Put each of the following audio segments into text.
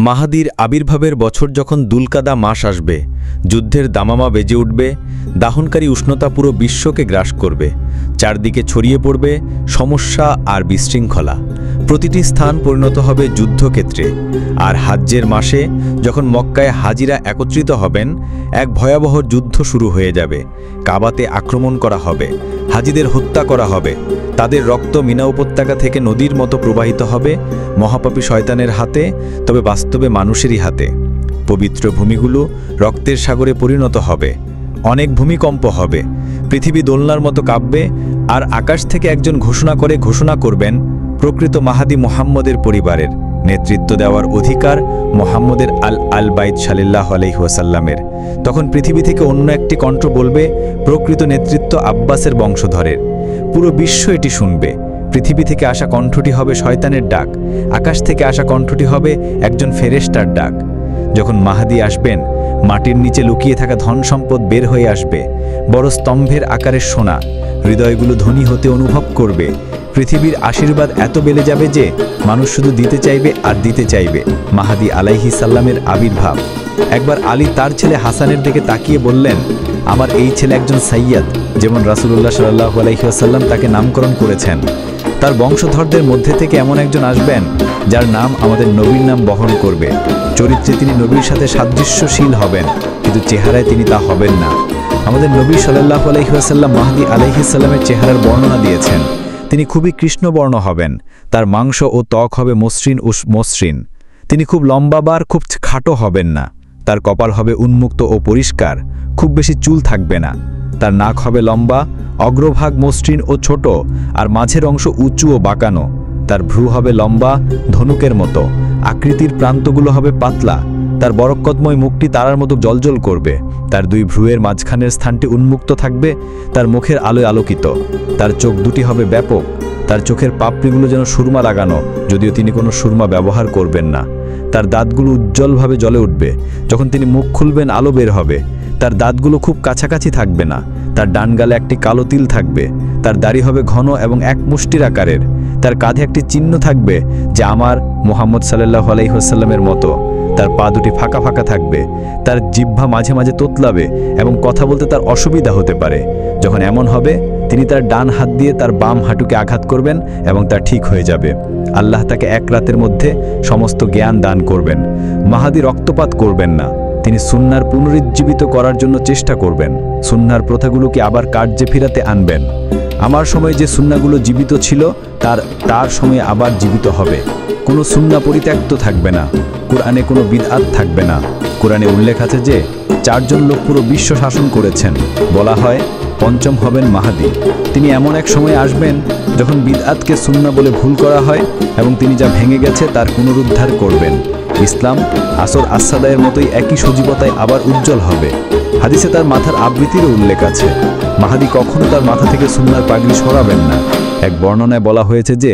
মাহাদির আবির্ভাবের বছর যখন দুলকাদা মাস আসবে, যুদ্ধের দামামা বেজে উঠবে, দাহনকারী উষ্ণতা পুরো বিশ্বকে গ্রাস করবে, চারদিকে ছড়িয়ে পড়বে সমস্যা আর বিশৃঙ্খলা। প্রতিটি স্থান পরিণত হবে যুদ্ধক্ষেত্রে। আর হাজ্জের মাসে যখন মক্কায় হাজিরা একত্রিত হবেন, এক ভয়াবহ যুদ্ধ শুরু হয়ে যাবে। কাবাতে আক্রমণ করা হবে, হাজিদের হত্যা করা হবে, তাদের রক্ত মিনা উপত্যকা থেকে নদীর মতো প্রবাহিত হবে, মহাপাপী শয়তানের হাতে, তবে বাস্তবে মানুষেরই হাতে। পবিত্র ভূমিগুলো রক্তের সাগরে পরিণত হবে, অনেক ভূমিকম্প হবে, পৃথিবী দোলনার মতো কাঁপবে, আর আকাশ থেকে একজন ঘোষণা করবেন প্রকৃত মাহাদি মুহাম্মদের পরিবারের নেতৃত্ব দেওয়ার অধিকার মুহাম্মদের আল বাইত সাল্লাল্লাহু আলাইহি ওয়াসাল্লামের। তখন পৃথিবী থেকে অন্য একটি কণ্ঠ বলবে প্রকৃত নেতৃত্ব আব্বাসের বংশধরের। পুরো বিশ্ব এটি শুনবে। পৃথিবী থেকে আসা কণ্ঠটি হবে শয়তানের ডাক, আকাশ থেকে আসা কণ্ঠটি হবে একজন ফেরেশতার ডাক। যখন মাহাদি আসবেন, মাটির নিচে লুকিয়ে থাকা ধন সম্পদ বের হয়ে আসবে, বড় স্তম্ভের আকারের সোনা। হৃদয়গুলো ধনী হতে অনুভব করবে। পৃথিবীর আশীর্বাদ এত বেড়ে যাবে যে মানুষ শুধু দিতে চাইবে আর দিতে চাইবে। মাহাদি আলাইহিস সালামের আবির্ভাব। একবার আলী তার ছেলে হাসানের দিকে তাকিয়ে বললেন, আমার এই ছেলে একজন সাইয়্যদ, যেমন রাসূলুল্লাহ সাল্লাল্লাহু আলাইহি ওয়াসাল্লাম তাকে নামকরণ করেছেন। তার বংশধরদের মধ্যে থেকে এমন একজন আসবেন যার নাম আমাদের নবীর নাম বহন করবে। চরিত্রে তিনি নবীর সাথে সাদৃশ্যশীল হবেন, কিন্তু চেহারায় তিনি তা হবেন না। আমাদের নবী সাল্লাল্লাহু আলাইহি ওয়াসাল্লাম মাহদি আলাইহিস সালামের চেহারার বর্ণনা দিয়েছেন। তিনি খুবই কৃষ্ণবর্ণ হবেন, তার মাংস ও ত্বক হবে মসৃণ। তিনি খুব লম্বাবার, খুব খাটো হবেন না। তার কপাল হবে উন্মুক্ত ও পরিষ্কার, খুব বেশি চুল থাকবে না। তার নাক হবে লম্বা, অগ্রভাগ মসৃণ ও ছোট, আর মাঝের অংশ উঁচু ও বাঁকানো। তার ভ্রু হবে লম্বা, ধনুকের মতো, আকৃতির প্রান্তগুলো হবে পাতলা। তার বরকতময় মুখটি তারার মতো জ্বলজ্বল করবে। তার দুই ভ্রুয়ের মাঝখানের স্থানটি উন্মুক্ত থাকবে, তার মুখের আলোয় আলোকিত। তার চোখ দুটি হবে ব্যাপক, তার চোখের পাপড়িগুলো যেন সুরমা লাগানো, যদিও তিনি কোনো সুরমা ব্যবহার করবেন না। তার দাঁতগুলো উজ্জ্বলভাবে জ্বলে উঠবে, যখন তিনি মুখ খুলবেন আলো বের হবে। তার দাঁতগুলো খুব কাছাকাছি থাকবে না। তার ডান গালে একটি কালো তিল থাকবে। তার দাড়ি হবে ঘন এবং এক মুষ্টির আকারের। তার কাঁধে একটি চিহ্ন থাকবে যে আমার মুহাম্মদ সাল্লাল্লাহু আলাইহি ওয়াসাল্লামের মতো। তার পা দুটি ফাঁকা ফাঁকা থাকবে। তার জিহ্বা মাঝে মাঝে তোতলাবে এবং কথা বলতে তার অসুবিধা হতে পারে। যখন এমন হবে, তিনি তার ডান হাত দিয়ে তার বাম হাঁটুকে আঘাত করবেন এবং তা ঠিক হয়ে যাবে। আল্লাহ তাকে এক রাতের মধ্যে সমস্ত জ্ঞান দান করবেন। মাহাদি রক্তপাত করবেন না। তিনি সুন্নাহর পুনরুজ্জীবিত করার জন্য চেষ্টা করবেন। সুন্নাহর প্রথাগুলোকে আবার কার্যে ফিরাতে আনবেন। আমার সময় যে সুন্নাহগুলো জীবিত ছিল তার সময়ে আবার জীবিত হবে। কোনো সুন্নাহ পরিত্যক্ত থাকবে না। কোরআনে কোনো বিদআত থাকবে না। কোরআনে উল্লেখ আছে যে 4 জন লোক পুরো বিশ্ব শাসন করেছেন। বলা হয় পঞ্চম হবেন মাহাদি। তিনি এমন এক সময় আসবেন যখন বিদআতকে সুন্নাহ বলে ভুল করা হয় এবং তিনি যা ভেঙে গেছে তার পুনরুদ্ধার করবেন। ইসলাম আসর আসাদায়ের মতোই একই সজীবতায় আবার উজ্জ্বল হবে। হাদিসে তার মাথার আবৃত্তিরও উল্লেখ আছে। মাহাদি কখনো তার মাথা থেকে সুন্নাহর পাগড়ি সরাবেন না। এক বর্ণনায় বলা হয়েছে যে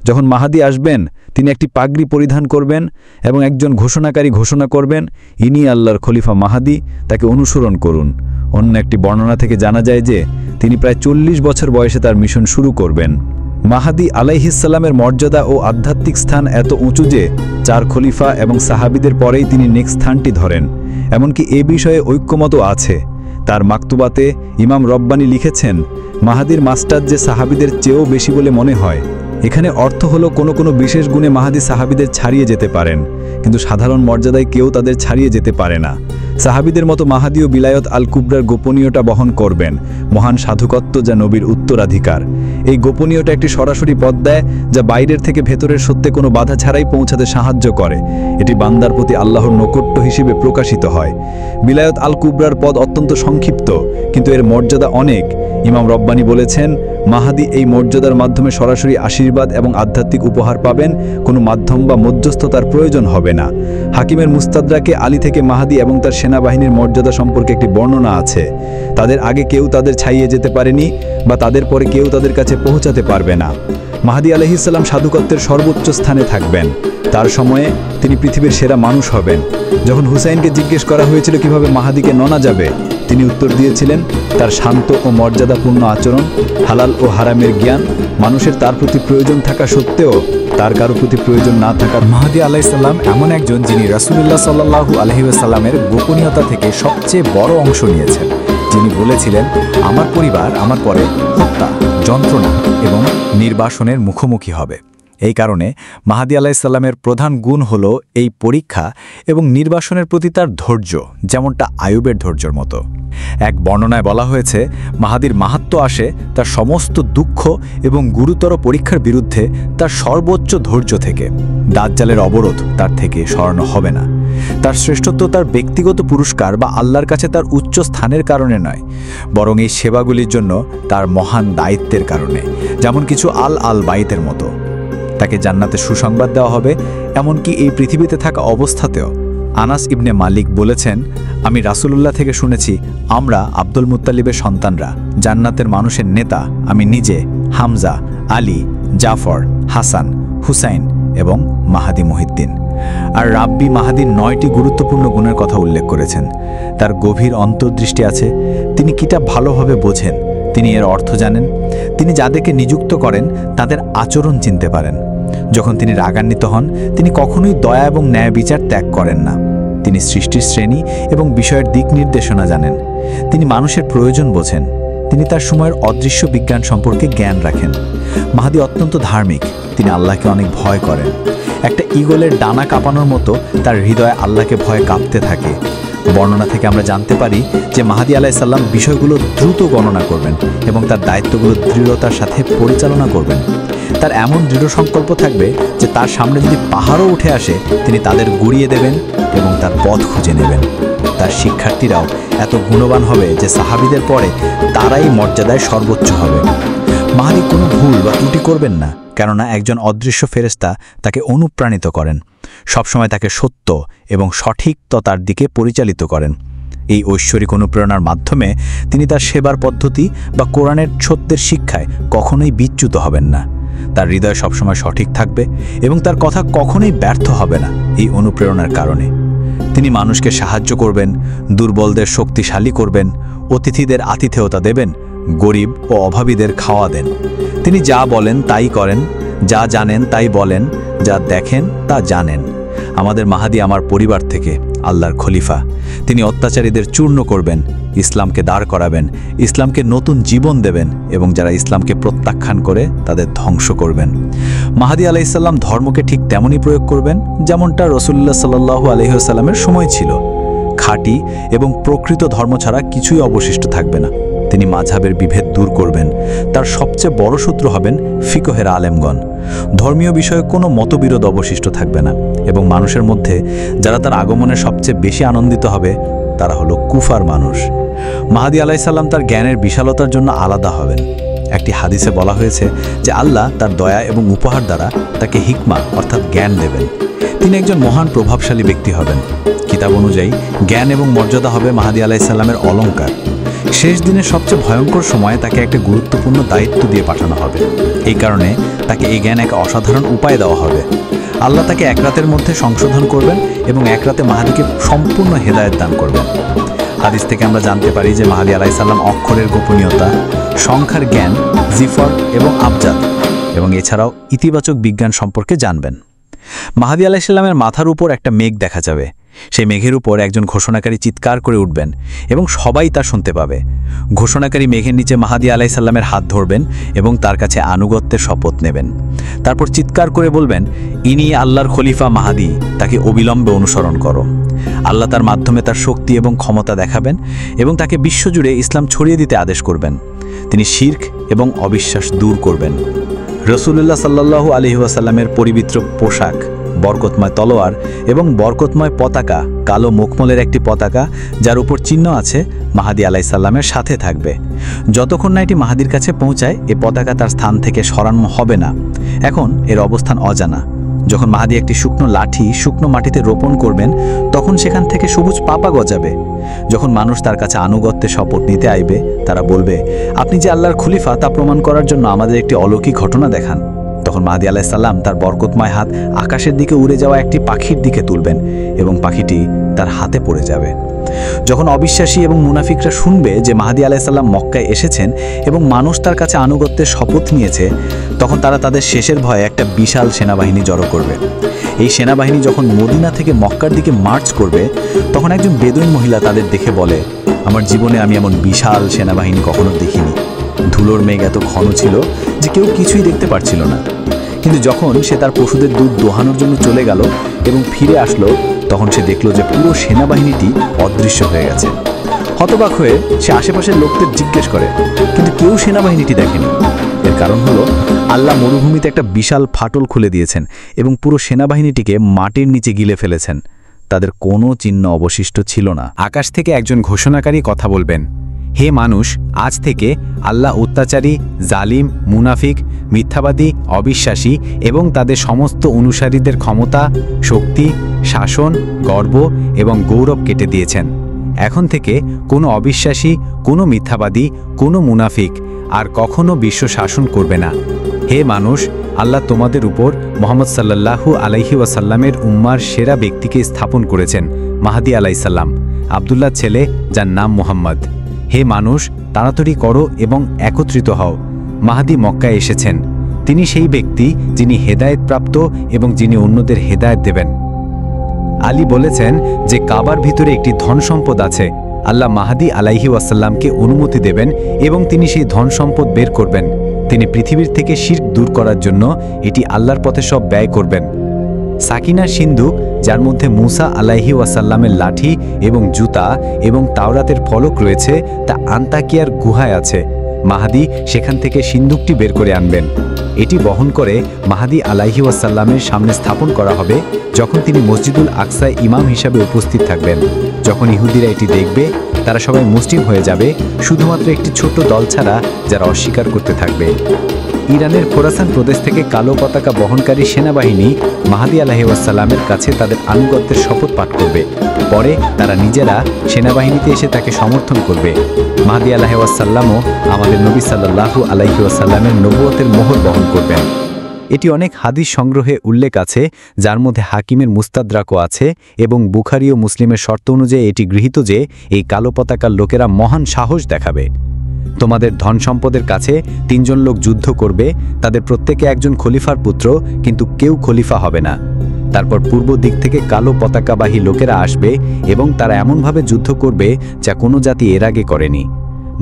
যখন মাহাদি আসবেন, তিনি একটি পাগড়ি পরিধান করবেন এবং একজন ঘোষণাকারী ঘোষণা করবেন, ইনি আল্লাহর খলিফা মাহাদি, তাকে অনুসরণ করুন। অন্য একটি বর্ণনা থেকে জানা যায় যে তিনি প্রায় 40 বছর বয়সে তার মিশন শুরু করবেন। মাহাদি আলাইহিস সালামের মর্যাদা ও আধ্যাত্মিক স্থান এত উঁচু যে 4 খলিফা এবং সাহাবীদের পরেই তিনি নেক্সট স্থানটি ধরেন। এমনকি এ বিষয়ে ঐক্যমত আছে। তার মাকতুবাতে ইমাম রব্বানি লিখেছেন, মাহাদির মাস্টার যে সাহাবীদের চেয়েও বেশি বলে মনে হয়। এখানে অর্থ হলো কোনো বিশেষ গুণে মাহাদি সাহাবীদের ছাড়িয়ে যেতে পারেন, কিন্তু সাধারণ মর্যাদায় কেউ তাদের ছাড়িয়ে যেতে পারে না। সাহাবীদের মতো মাহাদিও বিলায়ত আল কুবরার গোপনীয়তা বহন করবেন, মহান সাধুকত্ব যা নবীর উত্তরাধিকার। এই গোপনীয়তা একটি সরাসরি পথ দেয় যা বাইরের থেকে ভেতরের সত্যে কোনো বাধা ছাড়াই পৌঁছাতে সাহায্য করে। এটি বান্দার প্রতি আল্লাহর নৈকট্য হিসেবে প্রকাশিত হয়। বিলায়ত আল কুবরার পদ অত্যন্ত সংক্ষিপ্ত, কিন্তু এর মর্যাদা অনেক। ইমাম রব্বানি বলেছেন, মাহাদি এই মর্যাদার মাধ্যমে সরাসরি আশীর্বাদ এবং আধ্যাত্মিক উপহার পাবেন, কোনো মাধ্যম বা মধ্যস্থতার প্রয়োজন হবে না। হাকিমের মুস্তাদরাকে আলী থেকে মাহাদি এবং তার সেনাবাহিনীর মর্যাদা সম্পর্কে একটি বর্ণনা আছে। তাদের আগে কেউ তাদের ছাইয়ে যেতে পারেনি বা তাদের পরে কেউ তাদের কাছে পৌঁছাতে পারবে না। মাহাদি আলাইহিস সালাম সাধুকত্বের সর্বোচ্চ স্থানে থাকবেন। তার সময়ে তিনি পৃথিবীর সেরা মানুষ হবেন। যখন হুসাইনকে জিজ্ঞেস করা হয়েছিল কিভাবে মাহাদিকে ননা যাবে, তিনি উত্তর দিয়েছিলেন, তার শান্ত ও মর্যাদাপূর্ণ আচরণ, হালাল ও হারামের জ্ঞান, মানুষের তার প্রতি প্রয়োজন থাকা সত্ত্বেও তার কারো প্রতি প্রয়োজন না থাকা। মাহদী আলাইসাল্লাম এমন একজন যিনি রাসূলুল্লাহ সাল্লাল্লাহু আলাইহি ওয়াসাল্লামের গোপনীয়তা থেকে সবচেয়ে বড় অংশ নিয়েছেন। যিনি বলেছিলেন, আমার পরিবার আমার পরে হত্যা, যন্ত্রণা এবং নির্বাসনের মুখোমুখি হবে। এই কারণে মাহদী আলাইসাল্লামের প্রধান গুণ হল এই পরীক্ষা এবং নির্বাসনের প্রতি তার ধৈর্য, যেমনটা আয়ুবের ধৈর্যের মতো। এক বর্ণনায় বলা হয়েছে, মাহাদির মাহাত্ম্য আসে তার সমস্ত দুঃখ এবং গুরুতর পরীক্ষার বিরুদ্ধে তার সর্বোচ্চ ধৈর্য থেকে। দাজ্জালের অবরোধ তার থেকে সরানো হবে না। তার শ্রেষ্ঠত্ব তার ব্যক্তিগত পুরস্কার বা আল্লাহর কাছে তার উচ্চ স্থানের কারণে নয়, বরং এই সেবাগুলির জন্য তার মহান দায়িত্বের কারণে, যেমন কিছু আল বাইতের মতো। তাকে জান্নাতে সুসংবাদ দেওয়া হবে, এমনকি এই পৃথিবীতে থাকা অবস্থাতেও। আনাস ইবনে মালিক বলেছেন, আমি রাসূলুল্লাহ থেকে শুনেছি, আমরা আব্দুল মুত্তালিবের সন্তানরা, জান্নাতের মানুষের নেতা আমি নিজে, হামজা, আলী, জাফর, হাসান, হুসাইন এবং মাহাদি মুহিদ্দিন। আর রাব্বি মাহাদির 9টি গুরুত্বপূর্ণ গুণের কথা উল্লেখ করেছেন। তার গভীর অন্তর্দৃষ্টি আছে, তিনি কিতাব ভালোভাবে বোঝেন, তিনি এর অর্থ জানেন, তিনি যাদেরকে নিযুক্ত করেন তাদের আচরণ চিনতে পারেন। যখন তিনি রাগান্বিত হন, তিনি কখনোই দয়া এবং ন্যায় বিচার ত্যাগ করেন না। তিনি সৃষ্টির শ্রেণী এবং বিষয়ের দিক নির্দেশনা জানেন। তিনি মানুষের প্রয়োজন বোঝেন। তিনি তার সময়ের অদৃশ্য বিজ্ঞান সম্পর্কে জ্ঞান রাখেন। মাহদী অত্যন্ত ধার্মিক, তিনি আল্লাহকে অনেক ভয় করেন। একটা ঈগলের ডানা কাঁপানোর মতো তার হৃদয়ে আল্লাহকে ভয়ে কাঁপতে থাকে। বর্ণনা থেকে আমরা জানতে পারি যে মাহদী আলাইসাল্লাম বিষয়গুলো দ্রুত গণনা করবেন এবং তার দায়িত্বগুলো দৃঢ়তার সাথে পরিচালনা করবেন। তার এমন দৃঢ় সংকল্প থাকবে যে তার সামনে যদি পাহাড়ও উঠে আসে, তিনি তাদের গুড়িয়ে দেবেন এবং তার পথ খুঁজে নেবেন। তার শিক্ষার্থীরাও এত গুণবান হবে যে সাহাবীদের পরে তারাই মর্যাদায় সর্বোচ্চ হবে। মাহদী কোনো ভুল বা ত্রুটি করবেন না, কেননা একজন অদৃশ্য ফেরেশতা তাকে অনুপ্রাণিত করেন, সবসময় তাকে সত্য এবং সঠিকতার দিকে পরিচালিত করেন। এই ঐশ্বরিক অনুপ্রেরণার মাধ্যমে তিনি তার সেবার পদ্ধতি বা কোরআনের সত্যের শিক্ষায় কখনোই বিচ্যুত হবেন না। তার হৃদয় সবসময় সঠিক থাকবে এবং তার কথা কখনোই ব্যর্থ হবে না। এই অনুপ্রেরণার কারণে তিনি মানুষকে সাহায্য করবেন, দুর্বলদের শক্তিশালী করবেন, অতিথিদের আতিথেয়তা দেবেন, গরিব ও অভাবীদের খাওয়া দেন। তিনি যা বলেন তাই করেন, যা জানেন তাই বলেন, যা দেখেন তা জানেন। আমাদের মাহাদী আমার পরিবার থেকে আল্লাহর খলিফা। তিনি অত্যাচারীদের চূর্ণ করবেন, ইসলামকে দাঁড় করাবেন, ইসলামকে নতুন জীবন দেবেন এবং যারা ইসলামকে প্রত্যাখ্যান করে তাদের ধ্বংস করবেন। মাহদী আলাইসাল্লাম ধর্মকে ঠিক তেমনই প্রয়োগ করবেন যেমনটা রাসূলুল্লাহ সাল্লাল্লাহু আলাইহি ওয়াসাল্লামের সময় ছিল। খাঁটি এবং প্রকৃত ধর্ম ছাড়া কিছুই অবশিষ্ট থাকবে না। তিনি মাযহাবের বিভেদ দূর করবেন। তার সবচেয়ে বড় শত্রু হবেন ফিকহের আলেমগণ। ধর্মীয় বিষয়ে কোনো মতবিরোধ অবশিষ্ট থাকবে না এবং মানুষের মধ্যে যারা তার আগমনে সবচেয়ে বেশি আনন্দিত হবে তারা হলো কুফার মানুষ। মাহদী আলাইসাল্লাম তার জ্ঞানের বিশালতার জন্য আলাদা হবেন। একটি হাদিসে বলা হয়েছে যে আল্লাহ তার দয়া এবং উপহার দ্বারা তাকে হিকমা অর্থাৎ জ্ঞান দেবেন। তিনি একজন মহান প্রভাবশালী ব্যক্তি হবেন। কিতাব অনুযায়ী জ্ঞান এবং মর্যাদা হবে মাহদী আলাইসাল্লামের অলঙ্কার। শেষ দিনের সবচেয়ে ভয়ঙ্কর সময়ে তাকে একটা গুরুত্বপূর্ণ দায়িত্ব দিয়ে পাঠানো হবে। এই কারণে তাকে এই জ্ঞান এক অসাধারণ উপায় দেওয়া হবে। আল্লাহ তাকে এক রাতের মধ্যে সংশোধন করবেন এবং এক রাতে মাহদীকে সম্পূর্ণ হেদায়েত দান করবেন। হাদিস থেকে আমরা জানতে পারি যে মাহদী আলাইসাল্লাম অক্ষরের গোপনীয়তা, সংখ্যার জ্ঞান, জিফর এবং আবজাদ এবং এছাড়াও ইতিবাচক বিজ্ঞান সম্পর্কে জানবেন। মাহদী আলাইসাল্লামের মাথার উপর একটা মেঘ দেখা যাবে। সেই মেঘের উপর একজন ঘোষণাকারী চিৎকার করে উঠবেন এবং সবাই তা শুনতে পাবে। ঘোষণাকারী মেঘের নিচে মাহদী আলাইসাল্লামের হাত ধরবেন এবং তার কাছে আনুগত্যের শপথ নেবেন। তারপর চিৎকার করে বলবেন, ইনি আল্লাহর খলিফা মাহদী, তাকে অবিলম্বে অনুসরণ করো। আল্লাহ তার মাধ্যমে তার শক্তি এবং ক্ষমতা দেখাবেন এবং তাকে বিশ্বজুড়ে ইসলাম ছড়িয়ে দিতে আদেশ করবেন। তিনি শিরক এবং অবিশ্বাস দূর করবেন। রাসূলুল্লাহ সাল্লাল্লাহু আলাইহি ওয়াসাল্লামের পবিত্র পোশাক, বরকতময় তলোয়ার এবং বরকতময় পতাকা, কালো মুখমলের একটি পতাকা যার উপর চিহ্ন আছে, মাহদী আলাইসাল্লামের সাথে থাকবে। যতক্ষণ না এটি মাহদীর কাছে পৌঁছায় এ পতাকা তার স্থান থেকে সরানো হবে না। এখন এর অবস্থান অজানা। যখন মাহদী একটি শুকনো লাঠি শুকনো মাটিতে রোপণ করবেন তখন সেখান থেকে সবুজ পাপা গজাবে। যখন মানুষ তার কাছে আনুগত্যের শপথ নিতে আইবে তারা বলবে, আপনি যে আল্লাহর খলিফা তা প্রমাণ করার জন্য আমাদের একটি অলৌকিক ঘটনা দেখান। তখন মাহদী আলাইহিস সালাম তার বরকতময় হাত আকাশের দিকে উড়ে যাওয়া একটি পাখির দিকে তুলবেন এবং পাখিটি তার হাতে পড়ে যাবে। যখন অবিশ্বাসী এবং মুনাফিকরা শুনবে যে মাহদী আলাইহিস সালাম মক্কায় এসেছেন এবং মানুষ তার কাছে আনুগত্যের শপথ নিয়েছে, তখন তারা তাদের শেষের ভয়ে একটা বিশাল সেনাবাহিনী জড়ো করবে। এই সেনাবাহিনী যখন মদিনা থেকে মক্কার দিকে মার্চ করবে, তখন একজন বেদুইন মহিলা তাদের দেখে বলে, আমার জীবনে আমি এমন বিশাল সেনাবাহিনী কখনো দেখিনি। ধুলোর মেঘ এত ঘন ছিল যে কেউ কিছুই দেখতে পারছিল না। কিন্তু যখন সে তার পশুদের দুধ দোহানোর জন্য চলে গেল এবং ফিরে আসলো, তখন সে দেখল যে পুরো সেনাবাহিনীটি অদৃশ্য হয়ে গেছে। হতবাক হয়ে সে আশেপাশের লোকদের জিজ্ঞেস করে, কিন্তু কেউ সেনাবাহিনীটি দেখেনি। এর কারণ হলো আল্লাহ মরুভূমিতে একটা বিশাল ফাটল খুলে দিয়েছেন এবং পুরো সেনাবাহিনীটিকে মাটির নিচে গিলে ফেলেছেন। তাদের কোনো চিহ্ন অবশিষ্ট ছিল না। আকাশ থেকে একজন ঘোষণাকারী কথা বলবেন, হে মানুষ, আজ থেকে আল্লাহ অত্যাচারী, জালিম, মুনাফিক, মিথ্যাবাদী, অবিশ্বাসী এবং তাদের সমস্ত অনুসারীদের ক্ষমতা, শক্তি, শাসন, গর্ব এবং গৌরব কেটে দিয়েছেন। এখন থেকে কোনো অবিশ্বাসী, কোনো মিথ্যাবাদী, কোনো মুনাফিক আর কখনো বিশ্ব শাসন করবে না। হে মানুষ, আল্লাহ তোমাদের উপর মুহাম্মদ সাল্লাল্লাহু আলাইহি ওয়াসাল্লামের উম্মার সেরা ব্যক্তিকে স্থাপন করেছেন, মাহদী আলাইহিস সালাম, আব্দুল্লাহ ছেলে, যার নাম মুহাম্মদ। হে মানুষ, তাড়াতাড়ি করো এবং একত্রিত হও। মাহদী মক্কায় এসেছেন। তিনি সেই ব্যক্তি যিনি হেদায়েতপ্রাপ্ত এবং যিনি অন্যদের হেদায়েত দেবেন। আলী বলেছেন যে কাবার ভিতরে একটি ধন সম্পদ আছে। আল্লাহ মাহদী আলাইহি ওয়াসাল্লামকে অনুমতি দেবেন এবং তিনি সেই ধন সম্পদ বের করবেন। তিনি পৃথিবীর থেকে শিরক দূর করার জন্য এটি আল্লাহর পথে সব ব্যয় করবেন। সাকিনা সিন্দুক, যার মধ্যে মুসা আলাইহি ওয়াসাল্লামের লাঠি এবং জুতা এবং তাওরাতের ফলক রয়েছে, তা আন্তাকিয়ার গুহায় আছে। মাহদী সেখান থেকে সিন্দুকটি বের করে আনবেন। এটি বহন করে মাহদী আলাইহি ওয়াসাল্লামের সামনে স্থাপন করা হবে যখন তিনি মসজিদুল আকসায় ইমাম হিসাবে উপস্থিত থাকবেন। যখন ইহুদিরা এটি দেখবে, তারা সবাই মুসলিম হয়ে যাবে, শুধুমাত্র একটি ছোট্ট দল ছাড়া যারা অস্বীকার করতে থাকবে। ইরানের খোরাসান প্রদেশ থেকে কালো পতাকা বহনকারী সেনাবাহিনী মাহদী আলাইহি ওয়াসাল্লামের কাছে তাদের আনুগত্যের শপথ পাঠ করবে। পরে তারা নিজেরা সেনাবাহিনীতে এসে তাকে সমর্থন করবে। মাহদী আলাইহি ওয়াসাল্লামও আমাদের নবী সাল্লাল্লাহু আলাইহি ওয়াসাল্লামের নবুয়তের মোহর বহন করবেন। এটি অনেক হাদিস সংগ্রহে উল্লেখ আছে, যার মধ্যে হাকিমের মুস্তাদরাকও আছে এবং বুখারী ও মুসলিমের শর্ত অনুযায়ী এটি গৃহীত যে এই কালো পতাকার লোকেরা মহান সাহস দেখাবে। তোমাদের ধন সম্পদের কাছে 3 জন লোক যুদ্ধ করবে, তাদের প্রত্যেকে একজন খলিফার পুত্র, কিন্তু কেউ খলিফা হবে না। তারপর পূর্ব দিক থেকে কালো পতাকাবাহী লোকেরা আসবে এবং তারা এমনভাবে যুদ্ধ করবে যা কোনো জাতি এর আগে করেনি।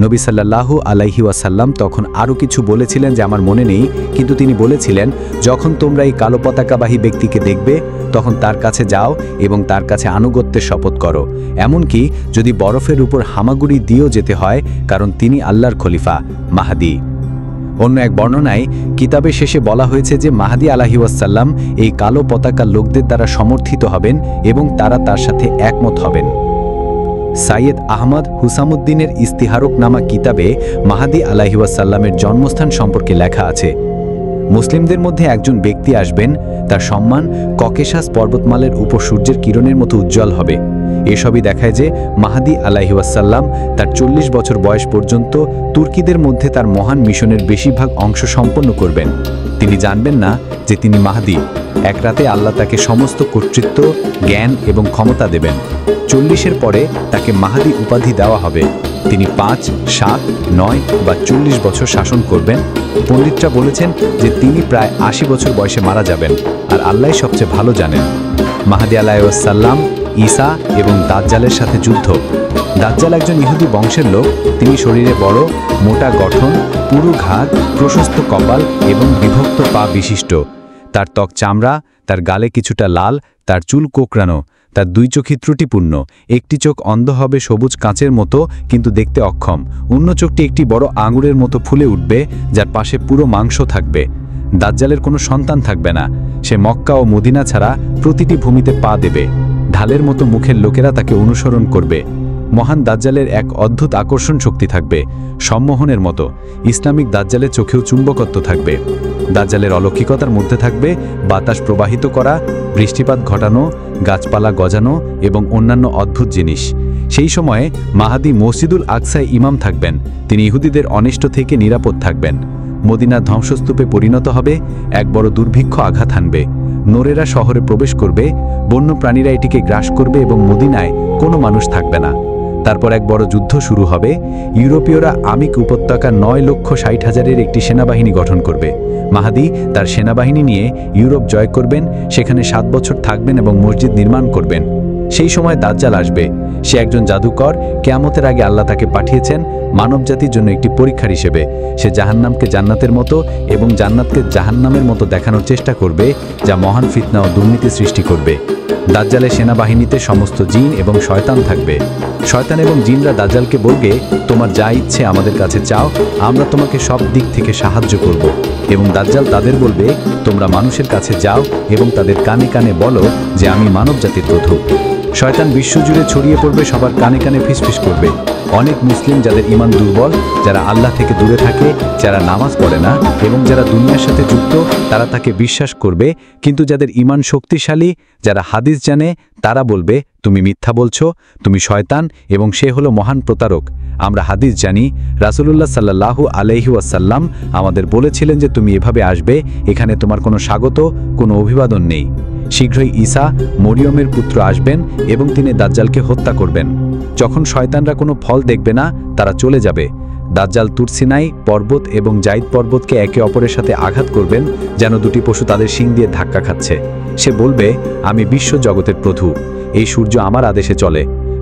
নবী সাল্লাল্লাহু আলাইহি ওয়াসাল্লাম তখন আরও কিছু বলেছিলেন যে আমার মনে নেই, কিন্তু তিনি বলেছিলেন, যখন তোমরা এই কালো পতাকাবাহী ব্যক্তিকে দেখবে, তখন তার কাছে যাও এবং তার কাছে আনুগত্যের শপথ করো, এমনকি যদি বরফের উপর হামাগুড়ি দিয়েও যেতে হয়, কারণ তিনি আল্লাহর খলিফা মাহদী। অন্য এক বর্ণনায় কিতাবের শেষে বলা হয়েছে যে মাহদী আলাইহি ওয়াসাল্লাম এই কালো পতাকা লোকদের দ্বারা সমর্থিত হবেন এবং তারা তার সাথে একমত হবেন। সাইয়েদ আহমদ হুসামুদ্দিনের ইস্তিহারক নামা কিতাবে মাহদী আলাইহি ওয়াসাল্লামের জন্মস্থান সম্পর্কে লেখা আছে, মুসলিমদের মধ্যে একজন ব্যক্তি আসবেন, তার সম্মান ককেশাস পর্বতমালের উপর সূর্যের কিরণের মতো উজ্জ্বল হবে। এসবই দেখায় যে মাহদী আলাইহি ওয়াসাল্লাম তার 40 বছর বয়স পর্যন্ত তুর্কিদের মধ্যে তার মহান মিশনের বেশিরভাগ অংশ সম্পন্ন করবেন। তিনি জানবেন না যে তিনি মাহদী। এক রাতে আল্লাহ তাকে সমস্ত কর্তৃত্ব, জ্ঞান এবং ক্ষমতা দেবেন। 40-এর পরে তাকে মাহদী উপাধি দেওয়া হবে। তিনি 5, 7, 9 বা 40 বছর শাসন করবেন। পণ্ডিতরা বলেছেন যে তিনি প্রায় 80 বছর বয়সে মারা যাবেন, আর আল্লাহ সবচেয়ে ভালো জানেন। মাহদী আলাইহিস সালাম, ঈসা এবং দাজ্জালের সাথে যুদ্ধ। দাজ্জাল একজন ইহুদি বংশের লোক। তিনি শরীরে বড়, মোটা গঠন, পুরু ঘাড়, প্রশস্ত কপাল এবং বিভক্ত পা বিশিষ্ট। তার ত্বক চামড়া, তার গালে কিছুটা লাল, তার চুল কোঁকড়ানো, তার 2 চোখই ত্রুটিপূর্ণ। একটি চোখ অন্ধ হবে সবুজ কাঁচের মতো, কিন্তু দেখতে অক্ষম। অন্য চোখটি একটি বড় আঙুরের মতো ফুলে উঠবে, যার পাশে পুরো মাংস থাকবে। দাজ্জালের কোনো সন্তান থাকবে না। সে মক্কা ও মদিনা ছাড়া প্রতিটি ভূমিতে পা দেবে। ঢালের মতো মুখের লোকেরা তাকে অনুসরণ করবে। মহান দাজ্জালের এক অদ্ভুত আকর্ষণ শক্তি থাকবে, সম্মোহনের মতো। ইসলামিক দাজ্জালের চোখেও চুম্বকত্ব থাকবে। দাজ্জালের অলৌকিকতার মধ্যে থাকবে বাতাস প্রবাহিত করা, বৃষ্টিপাত ঘটানো, গাছপালা গজানো এবং অন্যান্য অদ্ভুত জিনিস। সেই সময়ে মাহদী মসজিদুল আকসায় ইমাম থাকবেন। তিনি ইহুদিদের অনিষ্ট থেকে নিরাপদ থাকবেন। মদিনা ধ্বংসস্তূপে পরিণত হবে, এক বড় দুর্ভিক্ষ আঘাত হানবে, নোরেরা শহরে প্রবেশ করবে, বন্য প্রাণীরা এটিকে গ্রাস করবে এবং মদিনায় কোনো মানুষ থাকবে না। তারপর এক বড় যুদ্ধ শুরু হবে। ইউরোপীয়রা আমিক উপত্যকা 9,60,000-এর একটি সেনাবাহিনী গঠন করবে। মাহাদি তার সেনাবাহিনী নিয়ে ইউরোপ জয় করবেন, সেখানে 7 বছর থাকবেন এবং মসজিদ নির্মাণ করবেন। সেই সময় দাজ্জাল আসবে। সে একজন জাদুকর। কিয়ামতের আগে আল্লাহ তাকে পাঠিয়েছেন মানবজাতির জন্য একটি পরীক্ষার হিসেবে। সে জাহান্নামকে জান্নাতের মতো এবং জান্নাতকে জাহান্নামের মতো দেখানোর চেষ্টা করবে, যা মহান ফিতনা ও দুর্নীতি সৃষ্টি করবে। দাজ্জালের সেনাবাহিনীতে সমস্ত জিন এবং শয়তান থাকবে। শয়তান এবং জিনরা দাজ্জালকে বলবে, তোমার যা ইচ্ছে আমাদের কাছে চাও, আমরা তোমাকে সব দিক থেকে সাহায্য করব। এবং দাজ্জাল তাদের বলবে, তোমরা মানুষের কাছে যাও এবং তাদের কানে কানে বলো যে আমি মানবজাতির প্রভু। শয়তান বিশ্বজুড়ে ছড়িয়ে পড়বে, সবার কানে কানে ফিসফিস করবে। অনেক মুসলিম যাদের ঈমান দুর্বল, যারা আল্লাহ থেকে দূরে থাকে, যারা নামাজ পড়ে না এবং যারা দুনিয়ার সাথে যুক্ত, তারা তাকে বিশ্বাস করবে। কিন্তু যাদের ঈমান শক্তিশালী, যারা হাদিস জানে, তারা বলবে, তুমি মিথ্যা বলছো, তুমি শয়তান এবং সে হলো মহান প্রতারক। আমরা হাদিস জানি, রাসূলুল্লাহ সাল্লাল্লাহু আলাইহি ওয়াসাল্লাম আমাদের বলেছিলেন যে তুমি এভাবে আসবে, এখানে তোমার কোনো স্বাগত, কোনো অভিবাদন নেই। শীঘ্রই ঈসা মরিয়মের পুত্র আসবেন এবং তিনি দাজ্জালকে হত্যা করবেন। যখন শয়তানরা কোনো ফল দেখবে না, তারা চলে যাবে। দাজ্জাল তুরসিনাই পর্বত এবং জাইদ পর্বতকে একে অপরের সাথে আঘাত করবেন, যেন দুটি পশু তাদের শিং দিয়ে ধাক্কা খাচ্ছে। সে বলবে, আমি বিশ্ব জগতের প্রভু, এই সূর্য আমার আদেশে চলে,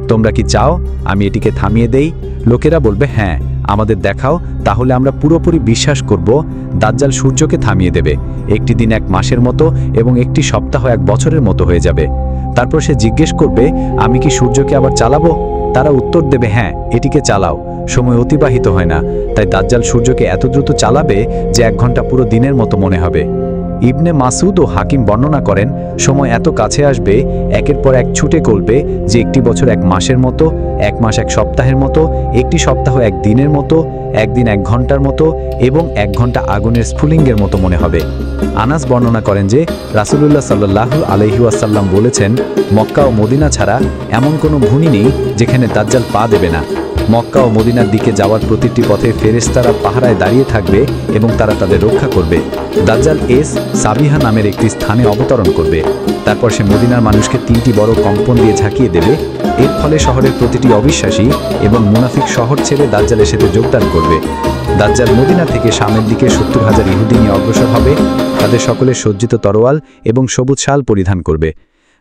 তোমরা কি চাও আমি এটিকে থামিয়ে দেই? লোকেরা বলবে, হ্যাঁ, আমাদের দেখাও, তাহলে আমরা পুরোপুরি বিশ্বাস করব। দাজ্জাল সূর্যকে থামিয়ে দেবে। একটি দিন 1 মাসের মতো এবং একটি সপ্তাহ 1 বছরের মতো হয়ে যাবে। তারপর সে জিজ্ঞেস করবে, আমি কি সূর্যকে আবার চালাবো? তারা উত্তর দেবে, হ্যাঁ, এটিকে চালাও। সময় অতিবাহিত হয় না, তাই দাজ্জাল সূর্যকে এত দ্রুত চালাবে যে 1 ঘন্টা পুরো দিনের মতো মনে হবে। ইবনে মাসুদ ও হাকিম বর্ণনা করেন, সময় এত কাছে আসবে, একের পর এক ছুটে গলবে যে একটি বছর 1 মাসের মতো, 1 মাস 1 সপ্তাহের মতো, একটি সপ্তাহ 1 দিনের মতো, 1 দিন 1 ঘন্টার মতো এবং 1 ঘন্টা আগুনের স্ফুলিঙ্গের মতো মনে হবে। আনাস বর্ণনা করেন যে রাসূলুল্লাহ সাল্লাল্লাহু আলাইহি ওয়াসাল্লাম বলেছেন, মক্কা ও মদিনা ছাড়া এমন কোনো ভূমি নেই যেখানে দাজ্জাল পা দেবে না। মক্কা ও মদিনার দিকে যাওয়ার প্রতিটি পথে ফেরেশতারা পাহারায় দাঁড়িয়ে থাকবে এবং তারা তাদের রক্ষা করবে। দাজ্জাল সাবিহা নামের একটি স্থানে অবতরণ করবে। তারপর সে মদিনার মানুষকে 3টি বড় কম্পন দিয়ে ঝাঁকিয়ে দেবে। এর ফলে শহরের প্রতিটি অবিশ্বাসী এবং মুনাফিক শহর ছেড়ে দাজ্জালের সাথে যোগদান করবে। দাজ্জাল মদিনা থেকে শামের দিকে 70,000 ইহুদি নিয়ে অগ্রসর হবে। তাদের সকলে সজ্জিত তরোয়াল এবং সবুজ শাল পরিধান করবে।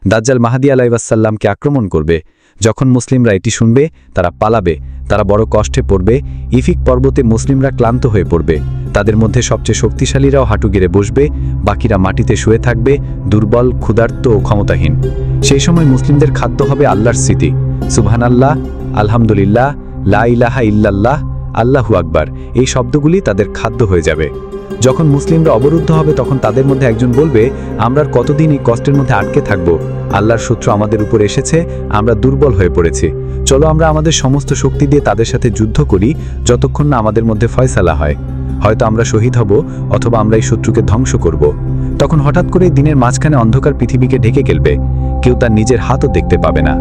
দাজ্জাল মাহদী আলাইহিসসালামকে আক্রমণ করবে। যখন মুসলিমরা এটি শুনবে, তারা পালাবে, তারা বড় কষ্টে পড়বে। ইফিক পর্বতে মুসলিমরা ক্লান্ত হয়ে পড়বে। তাদের মধ্যে সবচেয়ে শক্তিশালীরাও হাঁটু গেড়ে বসবে, বাকিরা মাটিতে শুয়ে থাকবে, দুর্বল, ক্ষুধার্ত ও ক্ষমতাহীন। সেই সময় মুসলিমদের খাদ্য হবে আল্লাহর স্মৃতি, সুবহানাল্লাহ, আলহামদুলিল্লাহ, লা ইলাহা ইল্লাল্লাহ, আল্লাহু আকবার, এই শব্দগুলি তাদের খাদ্য হয়ে যাবে। যখন মুসলিমরা অবরুদ্ধ হবে, তখন তাদের মধ্যে একজন বলবে, আমরা কতদিন এই কষ্টের মধ্যে আটকে থাকব? আল্লাহর শত্রু আমাদের উপর এসেছে, আমরা দুর্বল হয়ে পড়েছি। চলো আমরা আমাদের সমস্ত শক্তি দিয়ে তাদের সাথে যুদ্ধ করি, যতক্ষণ না আমাদের মধ্যে ফয়সালা হয়। হয়তো আমরা শহীদ হব, অথবা আমরা এই শত্রুকে ধ্বংস করব। তখন হঠাৎ করে দিনের মাঝখানে অন্ধকার পৃথিবীকে ঢেকে গেলবে, কেউ তার নিজের হাতও দেখতে পাবে না।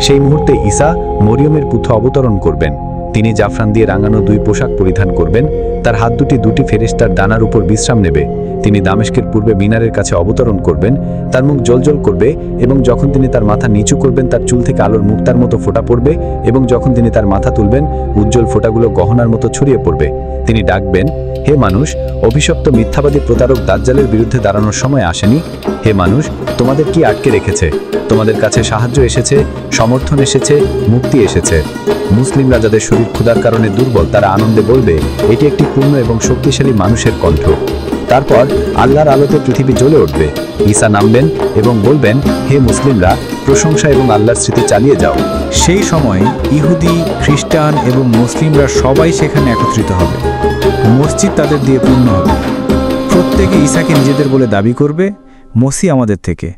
সেই মুহূর্তে ঈসা মরিয়মের পুত্র অবতরণ করবেন। তিনি জাফরান দিয়ে রাঙানো 2 পোশাক পরিধান করবেন। তার হাত দুটি ফেরেশতার ডানার উপর বিশ্রাম নেবে। তিনি দামেস্কের পূর্বে মিনারের কাছে অবতরণ করবেন। তার মুখ জ্বলজ্বল করবে এবং যখন তিনি তার মাথা নিচু করবেন, তার চুল থেকে আলোর মুক্তার মতো ফোঁটা পড়বে এবং যখন তিনি তার মাথা তুলবেন, উজ্জ্বল ফোঁটাগুলো গহনার মতো ছড়িয়ে পড়বে। তিনি ডাকবেন, হে মানুষ, অভিশপ্ত মিথ্যাবাদী প্রতারক দাজ্জালের বিরুদ্ধে দাঁড়ানোর সময় আসেনি। হে মানুষ, তোমাদের কি আটকে রেখেছে? তোমাদের কাছে সাহায্য এসেছে, সমর্থন এসেছে, মুক্তি এসেছে। মুসলিমরা যাদের শরীর ক্ষুধার কারণে দুর্বল, তারা আনন্দে বলবে, এটি একটি পূর্ণ এবং শক্তিশালী মানুষের কণ্ঠ। তারপর আল্লাহর আলোতে পৃথিবী জ্বলে উঠবে। ঈসা নামবেন এবং বলবেন, হে মুসলিমরা, প্রশংসা এবং আল্লাহর স্মৃতি চালিয়ে যাও। সেই সময় ইহুদি, খ্রিস্টান এবং মুসলিমরা সবাই সেখানে একত্রিত হবে। মসজিদ তাদের দিয়ে পূর্ণ হবে। প্রত্যেকে ঈসাকে নিজেদের বলে দাবি করবে, মসিহ আমাদের থেকে।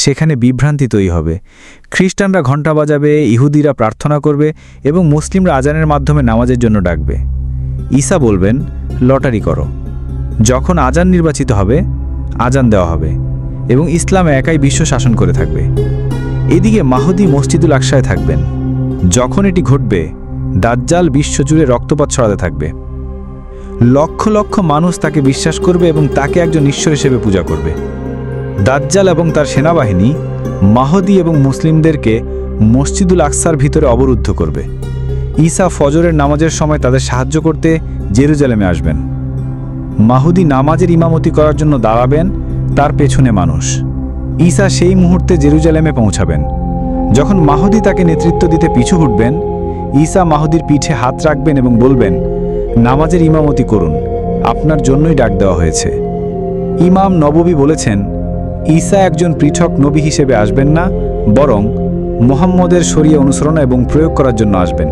সেখানে বিভ্রান্তি তৈরি হবে। খ্রিস্টানরা ঘণ্টা বাজাবে, ইহুদিরা প্রার্থনা করবে এবং মুসলিমরা আজানের মাধ্যমে নামাজের জন্য ডাকবে। ঈসা বলবেন, লটারি করো, যখন আজান নির্বাচিত হবে আজান দেওয়া হবে এবং ইসলাম একাই বিশ্ব শাসন করে থাকবে। এদিকে মাহদী মসজিদুল আকসায় থাকবেন। যখন এটি ঘটবে, দাজ্জাল বিশ্বজুড়ে রক্তপাত ছড়াতে থাকবে। লক্ষ লক্ষ মানুষ তাকে বিশ্বাস করবে এবং তাকে একজন ঈশ্বর হিসেবে পূজা করবে। দাজ্জাল এবং তার সেনাবাহিনী মাহদী এবং মুসলিমদেরকে মসজিদুল আকসার ভিতরে অবরুদ্ধ করবে। ঈসা ফজরের নামাজের সময় তাদের সাহায্য করতে জেরুজালেমে আসবেন। মাহুদী নামাজের ইমামতি করার জন্য দাঁড়াবেন, তার পেছনে মানুষ। ঈসা সেই মুহূর্তে জেরুজালেমে পৌঁছাবেন। যখন মাহুদী তাকে নেতৃত্ব দিতে পিছু হটবেন, ঈসা মাহুদীর পিঠে হাত রাখবেন এবং বলবেন, নামাজের ইমামতি করুন, আপনার জন্যই ডাক দেওয়া হয়েছে। ইমাম নববী বলেছেন, ঈসা একজন পৃথক নবী হিসেবে আসবেন না, বরং মুহাম্মদের শরিয়া অনুসরণ এবং প্রয়োগ করার জন্য আসবেন।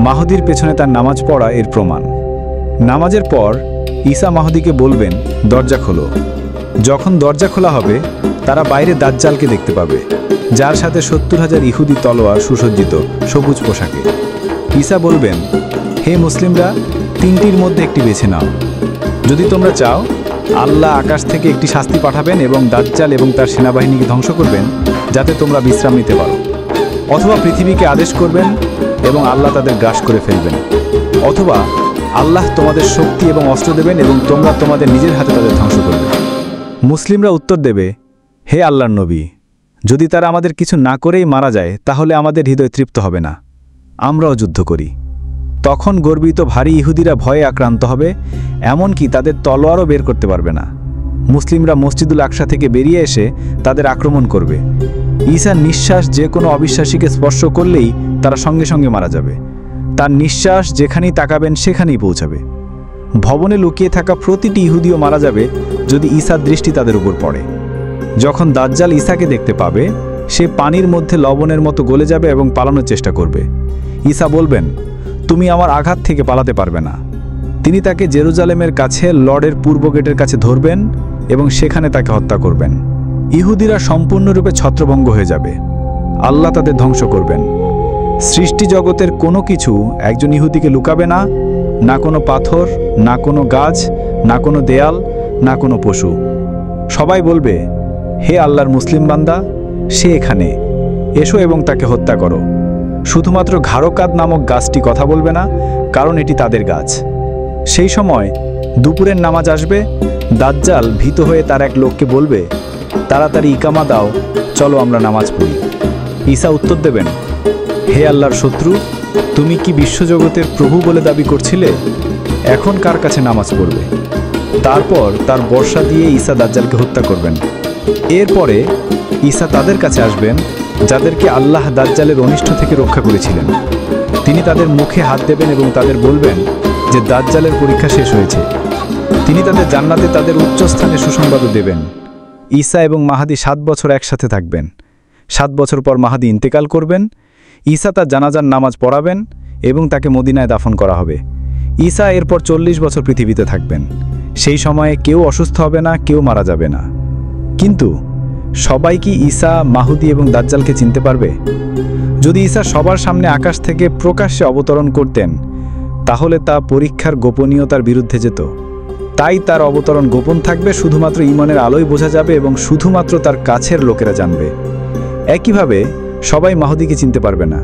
মাহুদীর পেছনে তার নামাজ পড়া এর প্রমাণ। নামাজের পর ঈসা মাহুদীকে বলবেন, দরজা খোলো। যখন দরজা খোলা হবে, তারা বাইরে দাজ্জালকে দেখতে পাবে, যার সাথে 70,000 ইহুদি তলোয়ার সুসজ্জিত সবুজ পোশাকে। ঈসা বলবেন, হে মুসলিমরা, তিনটির মধ্যে একটি বেছে নাও। যদি তোমরা চাও, আল্লাহ আকাশ থেকে একটি শাস্তি পাঠাবেন এবং দাজ্জাল এবং তার সেনাবাহিনীকে ধ্বংস করবেন, যাতে তোমরা বিশ্রাম নিতে পারো। অথবা পৃথিবীকে আদেশ করবেন এবং আল্লাহ তাদের গ্রাস করে ফেলবেন। অথবা আল্লাহ তোমাদের শক্তি এবং অস্ত্র দেবেন এবং তোমরা তোমাদের নিজের হাতে তাদের ধ্বংস করবে। মুসলিমরা উত্তর দেবে, হে আল্লাহর নবী, যদি তারা আমাদের কিছু না করেই মারা যায়, তাহলে আমাদের হৃদয় তৃপ্ত হবে না, আমরাও যুদ্ধ করি। তখন গর্বিত ভারী ইহুদিরা ভয়ে আক্রান্ত হবে, এমনকি তাদের তলোয়ারও বের করতে পারবে না। মুসলিমরা মসজিদুল আকসা থেকে বেরিয়ে এসে তাদের আক্রমণ করবে। ঈসার নিঃশ্বাস যে কোনো অবিশ্বাসীকে স্পর্শ করলেই তারা সঙ্গে সঙ্গে মারা যাবে। তার নিঃশ্বাস যেখানেই তাকাবেন সেখানেই পৌঁছাবে। ভবনে লুকিয়ে থাকা প্রতিটি ইহুদিও মারা যাবে যদি ঈসার দৃষ্টি তাদের উপর পড়ে। যখন দাজ্জাল ঈসাকে দেখতে পাবে, সে পানির মধ্যে লবণের মতো গলে যাবে এবং পালানোর চেষ্টা করবে। ঈসা বলবেন, তুমি আমার আঘাত থেকে পালাতে পারবে না। তিনি তাকে জেরুজালেমের কাছে লর্ডের পূর্ব গেটের কাছে ধরবেন এবং সেখানে তাকে হত্যা করবেন। ইহুদিরা সম্পূর্ণরূপে ছত্রভঙ্গ হয়ে যাবে। আল্লাহ তাদের ধ্বংস করবেন। সৃষ্টি জগতের কোনো কিছু একজন ইহুদিকে লুকাবে না, না কোনো পাথর, না কোনো গাছ, না কোনো দেয়াল, না কোনো পশু। সবাই বলবে, হে আল্লাহর মুসলিম বান্দা, সে এখানে, এসো এবং তাকে হত্যা করো। শুধুমাত্র ঘাড়কাদ নামক গাছটি কথা বলবে না, কারণ এটি তাদের গাছ। সেই সময় দুপুরের নামাজ আসবে। দাজ্জাল ভীত হয়ে তার এক লোককে বলবে, তাড়াতাড়ি ইকামা দাও, চলো আমরা নামাজ পড়ি। ঈসা উত্তর দেবেন, হে আল্লাহর শত্রু, তুমি কি বিশ্বজগতের প্রভু বলে দাবি করছিলে? এখন কার কাছে নামাজ পড়বে? তারপর তার বর্ষা দিয়ে ঈসা দাজ্জালকে হত্যা করবেন। এরপরে ঈসা তাদের কাছে আসবেন যাদেরকে আল্লাহ দাজ্জালের অনিষ্ট থেকে রক্ষা করেছিলেন। তিনি তাদের মুখে হাত দেবেন এবং তাদের বলবেন যে দাজ্জালের পরীক্ষা শেষ হয়েছে। তিনি তাদের জান্নাতে তাদের উচ্চস্থানে সুসংবাদও দেবেন। ঈসা এবং মাহাদী 7 বছর একসাথে থাকবেন। 7 বছর পর মাহাদী ইন্তেকাল করবেন। ঈসা তার জানাজার নামাজ পড়াবেন এবং তাকে মদিনায় দাফন করা হবে। ঈসা এরপর 40 বছর পৃথিবীতে থাকবেন। সেই সময়ে কেউ অসুস্থ হবে না, কেউ মারা যাবে না। কিন্তু সবাই কি ঈসা, মাহুদী এবং দাজ্জালকে চিনতে পারবে? যদি ঈসা সবার সামনে আকাশ থেকে প্রকাশ্যে অবতরণ করতেন, তাহলে তা পরীক্ষার গোপনীয়তার বিরুদ্ধে যেত। তাই তার অবতরণ গোপন থাকবে, শুধুমাত্র ঈমানের আলোয় বোঝা যাবে এবং শুধুমাত্র তার কাছের লোকেরা জানবে। একইভাবে সবাই মাহুদীকে চিনতে পারবে না।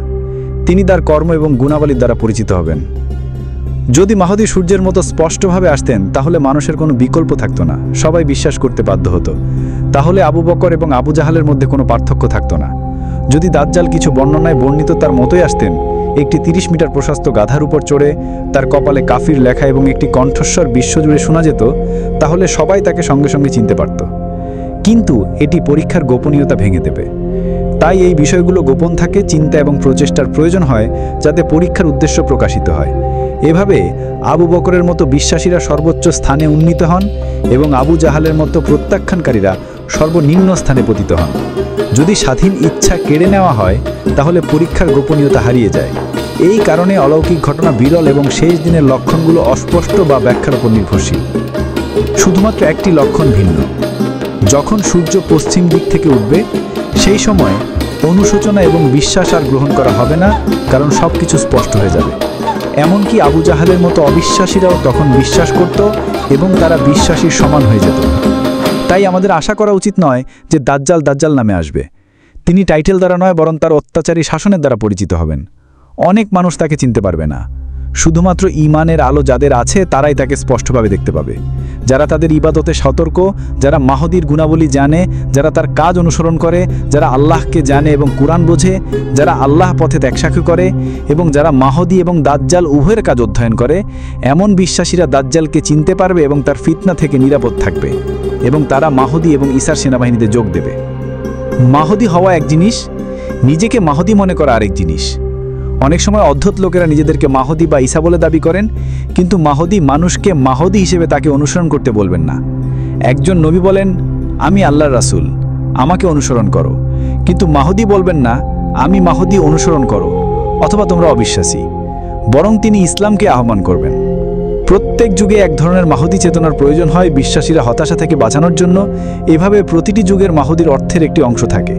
তিনি তার কর্ম এবং গুণাবলীর দ্বারা পরিচিত হবেন। যদি মাহুদী সূর্যের মতো স্পষ্টভাবে আসতেন, তাহলে মানুষের কোনো বিকল্প থাকতো না, সবাই বিশ্বাস করতে বাধ্য হতো। তাহলে আবু বকর এবং আবু জাহালের মধ্যে কোনো পার্থক্য থাকতো না। যদি দাজ্জাল কিছু বর্ণনায় বর্ণিত তার মতোই আসতেন, একটি 30 মিটার প্রশস্ত গাধার উপর চড়ে, তার কপালে কাফির লেখা এবং একটি কণ্ঠস্বর বিশ্বজুড়ে শোনা যেত, তাহলে সবাই তাকে সঙ্গে সঙ্গে চিনতে পারত। কিন্তু এটি পরীক্ষার গোপনীয়তা ভেঙে দেবে। তাই এই বিষয়গুলো গোপন থাকে, চিন্তা এবং প্রচেষ্টার প্রয়োজন হয় যাতে পরীক্ষার উদ্দেশ্য প্রকাশিত হয়। এভাবে আবু বকরের মতো বিশ্বাসীরা সর্বোচ্চ স্থানে উন্নীত হন এবং আবু জাহালের মতো প্রত্যাখ্যানকারীরা সর্বনিম্ন স্থানে পতিত হন। যদি স্বাধীন ইচ্ছা কেড়ে নেওয়া হয়, তাহলে পরীক্ষার গোপনীয়তা হারিয়ে যায়। এই কারণে অলৌকিক ঘটনা বিরল এবং শেষ দিনের লক্ষণগুলো অস্পষ্ট বা ব্যাখ্যার উপর নির্ভরশীল। শুধুমাত্র একটি লক্ষণ ভিন্ন। যখন সূর্য পশ্চিম দিক থেকে উঠবে, সেই সময় অনুশোচনা এবং বিশ্বাস আর গ্রহণ করা হবে না, কারণ সব কিছু স্পষ্ট হয়ে যাবে। এমনকি আবু জাহালের মতো অবিশ্বাসীরাও তখন বিশ্বাস করত এবং তারা বিশ্বাসীর সমান হয়ে যেত। তাই আমাদের আশা করা উচিত নয় যে দাজ্জাল দাজ্জাল নামে আসবে। তিনি টাইটেল দ্বারা নয়, বরং তার অত্যাচারী শাসনের দ্বারা পরিচিত হবেন। অনেক মানুষ তাকে চিনতে পারবে না। শুধুমাত্র ঈমানের আলো যাদের আছে তারাই তাকে স্পষ্টভাবে দেখতে পাবে। যারা তাদের ইবাদতে সতর্ক, যারা মাহদীর গুণাবলী জানে, যারা তার কাজ অনুসরণ করে, যারা আল্লাহকে জানে এবং কুরআন বোঝে, যারা আল্লাহ পথে ত্যাগসাক্ষী করে এবং যারা মাহদী এবং দাজ্জাল উভয়ের কাজ অধ্যয়ন করে, এমন বিশ্বাসীরা দাজ্জালকে চিনতে পারবে এবং তার ফিতনা থেকে নিরাপদ থাকবে এবং তারা মাহদী এবং ঈসার সেনাবাহিনীতে যোগ দেবে। মাহদী হওয়া এক জিনিস, নিজেকে মাহদী মনে করা আরেক জিনিস। অনেক সময় অদ্ভুত লোকেরা নিজেদেরকে মাহদী বা ঈসা বলে দাবি করেন, কিন্তু মাহদী মানুষকে মাহদী হিসেবে তাকে অনুসরণ করতে বলবেন না। একজন নবী বলেন, আমি আল্লাহর রাসূল, আমাকে অনুসরণ করো, কিন্তু মাহদী বলবেন না, আমি মাহদী, অনুসরণ করো, অথবা তোমরা অবিশ্বাসী। বরং তিনি ইসলামকে আহ্বান করবেন। প্রত্যেক যুগে এক ধরনের মাহদী চেতনার প্রয়োজন হয় বিশ্বাসীরা হতাশা থেকে বাঁচানোর জন্য। এভাবে প্রতিটি যুগের মাহদীর অর্থের একটি অংশ থাকে।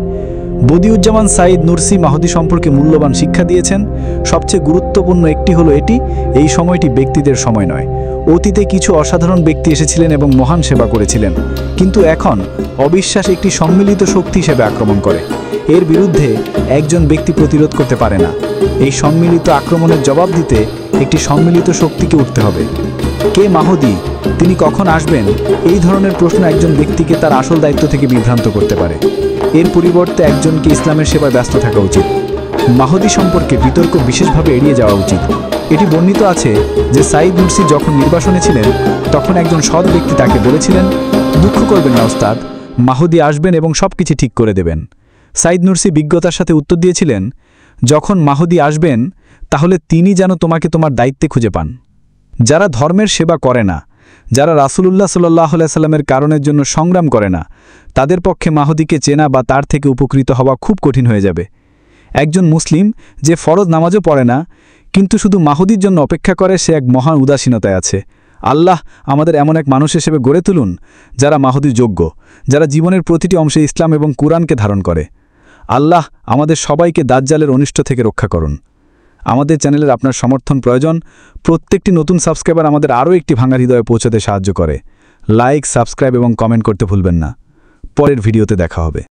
বদিউজ্জামান সাঈদ নুরসি মাহদী সম্পর্কে মূল্যবান শিক্ষা দিয়েছেন। সবচেয়ে গুরুত্বপূর্ণ একটি হলো এটি, এই সময়টি ব্যক্তিদের সময় নয়। অতীতে কিছু অসাধারণ ব্যক্তি এসেছিলেন এবং মহান সেবা করেছিলেন, কিন্তু এখন অবিশ্বাস একটি সম্মিলিত শক্তি হিসেবে আক্রমণ করে। এর বিরুদ্ধে একজন ব্যক্তি প্রতিরোধ করতে পারে না। এই সম্মিলিত আক্রমণের জবাব দিতে একটি সম্মিলিত শক্তিকে উঠতে হবে। কে মাহদী, তিনি কখন আসবেন, এই ধরনের প্রশ্ন একজন ব্যক্তিকে তার আসল দায়িত্ব থেকে বিভ্রান্ত করতে পারে। এর পরিবর্তে একজনকে ইসলামের সেবায় ব্যস্ত থাকা উচিত। মাহদী সম্পর্কে বিতর্ক বিশেষভাবে এড়িয়ে যাওয়া উচিত। এটি বর্ণিত আছে যে সাঈদ নুরসি যখন নির্বাসনে ছিলেন তখন একজন সৎ ব্যক্তি তাকে বলেছিলেন, দুঃখ করবেন না ওস্তাদ, মাহদী আসবেন এবং সব কিছু ঠিক করে দেবেন। সাঈদ নুরসি বিজ্ঞতার সাথে উত্তর দিয়েছিলেন, যখন মাহদী আসবেন তাহলে তিনি যেন তোমাকে তোমার দায়িত্বে খুঁজে পান। যারা ধর্মের সেবা করে না, যারা রাসূলুল্লাহ সাল্লাল্লাহু আলাইহি সাল্লামের কারণের জন্য সংগ্রাম করে না, তাদের পক্ষে মাহদীকে চেনা বা তার থেকে উপকৃত হওয়া খুব কঠিন হয়ে যাবে। একজন মুসলিম যে ফরজ নামাজও পড়ে না কিন্তু শুধু মাহদীর জন্য অপেক্ষা করে, সে এক মহান উদাসীনতায় আছে। আল্লাহ আমাদের এমন এক মানুষ হিসেবে গড়ে তুলুন যারা মাহদীর যোগ্য, যারা জীবনের প্রতিটি অংশে ইসলাম এবং কুরআনকে ধারণ করে। আল্লাহ আমাদের সবাইকে দাজ্জালের অনিষ্ট থেকে রক্ষা করুন। আমাদের চ্যানেলের আপনার সমর্থন প্রয়োজন। প্রত্যেকটি নতুন সাবস্ক্রাইবার আমাদের আরও একটি ভাঙার হৃদয়ে পৌঁছাতে সাহায্য করে। লাইক, সাবস্ক্রাইব এবং কমেন্ট করতে ভুলবেন না। পরের ভিডিওতে দেখা হবে।